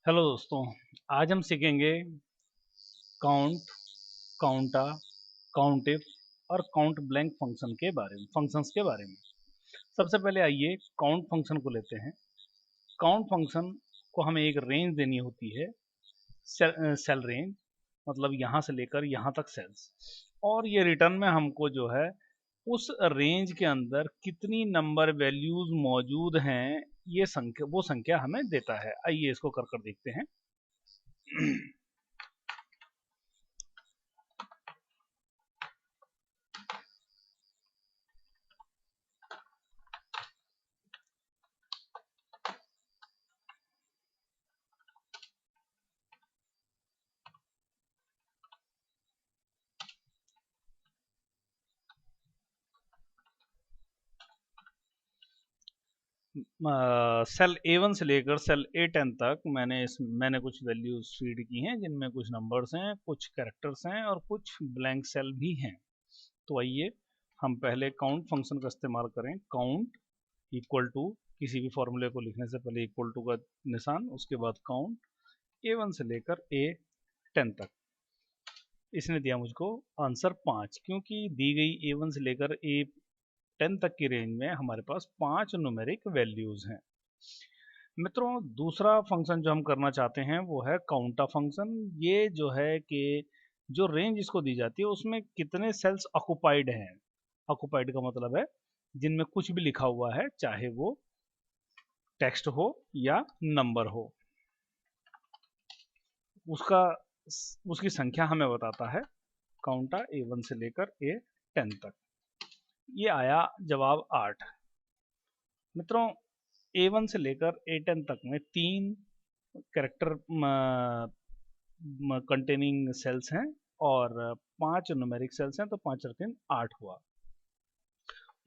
Hello दोस्तों, आज हम सीखेंगे काउंट, काउंटा, काउंटिफ और काउंट ब्लैंक फंक्शंस के बारे में। सबसे पहले आइए काउंट फंक्शन को लेते हैं। काउंट फंक्शन को हमें एक रेंज देनी होती है, सेल रेंज, मतलब यहाँ से लेकर यहाँ तक सेल्स, और ये रिटर्न में हमको जो है उस रेंज के अंदर कितनी नंबर वैल्यूज मौजूद हैं ये संख्या हमें देता है। आइए इसको कर देखते हैं। सेल A1 से लेकर सेल A10 तक मैंने कुछ वैल्यूज फीड की हैं, जिनमें कुछ नंबर्स हैं, कुछ कैरेक्टर्स हैं और कुछ ब्लैंक सेल भी हैं। तो आइए हम पहले काउंट फंक्शन का इस्तेमाल करें। काउंट इक्वल टू, किसी भी फॉर्मूले को लिखने से पहले इक्वल टू का निशान, उसके बाद काउंट A1 से लेकर A10 तक। इसने दिया मुझको आंसर 5, क्योंकि दी गई A1 से लेकर A10 तक की रेंज में हमारे पास 5 न्यूमेरिक वैल्यूज हैं। मित्रों, दूसरा फंक्शन जो हम करना चाहते हैं वो है काउंटा फंक्शन। ये जो है कि जो रेंज इसको दी जाती है उसमें कितने सेल्स ऑक्युपाइड हैं। ऑक्युपाइड का मतलब है जिनमें कुछ भी लिखा हुआ है, चाहे वो टेक्स्ट हो या नंबर हो, उसका उसकी संख्या हमें बताता है काउंटा A1 से लेकर A10 तक। ये आया जवाब 8। मित्रों, A1 से लेकर A10 तक में 3 कैरेक्टर कंटेनिंग सेल्स हैं और 5 न्यूमेरिक सेल्स हैं, तो 5 और 3 8 हुआ।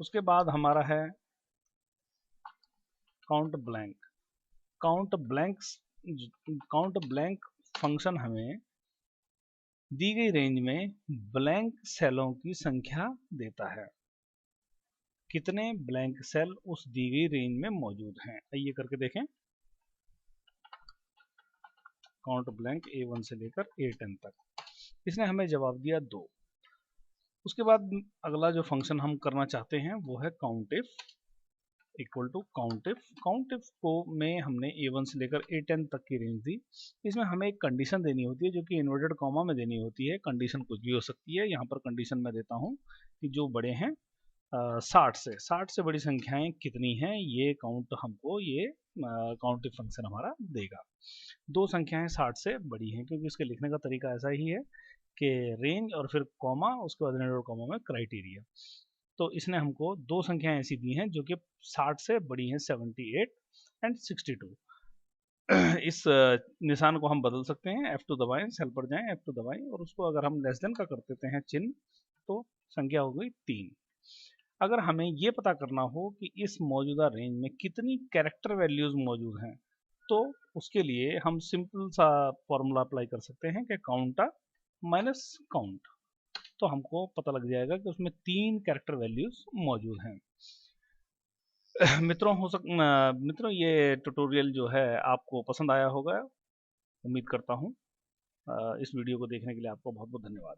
उसके बाद हमारा है count blank. Count blank count blank function हमें दी गई रेंज में ब्लैंक सेलों की संख्या देता है। कितने ब्लैंक सेल उस दी गई रेंज में मौजूद हैं, आइए करके देखें। काउंट ब्लैंक A1 से लेकर A10 तक, इसने हमें जवाब दिया 2। उसके बाद अगला जो फंक्शन हम करना चाहते हैं वो है काउंटिफ इक्वल टू काउंटिफ। काउंटिफ को में हमने A1 से लेकर A10 तक की रेंज दी। इसमें हमें एक कंडीशन देनी होती है जो कि इन्वर्टेड कॉमा में देनी होती है। कंडीशन कुछ भी हो सकती है। यहाँ पर कंडीशन मैं देता हूँ कि जो बड़े हैं 60 से बड़ी संख्याएं कितनी हैं, ये काउंट हमको ये काउंटिव फंक्शन हमारा देगा। दो संख्याएं 60 से बड़ी हैं, क्योंकि इसके लिखने का तरीका ऐसा ही है कि रेंज और फिर कॉमा, उसके बाद इन्वर्टेड कॉमा में क्राइटेरिया। तो इसने हमको दो संख्याएं ऐसी दी हैं जो कि 60 से बड़ी हैं, 78 एंड 62। इस निशान को हम बदल सकते हैं। F2 दबाएं, सेल पर जाएं, F2 दबाएं, और उसको अगर हम लेस देन का कर देते हैं चिन्ह, तो संख्या हो गई 3। अगर हमें ये पता करना हो कि इस मौजूदा रेंज में कितनी कैरेक्टर वैल्यूज मौजूद हैं, तो उसके लिए हम सिंपल सा फॉर्मूला अप्लाई कर सकते हैं कि काउंटा माइनस काउंट, तो हमको पता लग जाएगा कि उसमें 3 कैरेक्टर वैल्यूज मौजूद हैं। मित्रों, ये ट्यूटोरियल जो है आपको पसंद आया होगा, उम्मीद करता हूँ। इस वीडियो को देखने के लिए आपको बहुत बहुत धन्यवाद।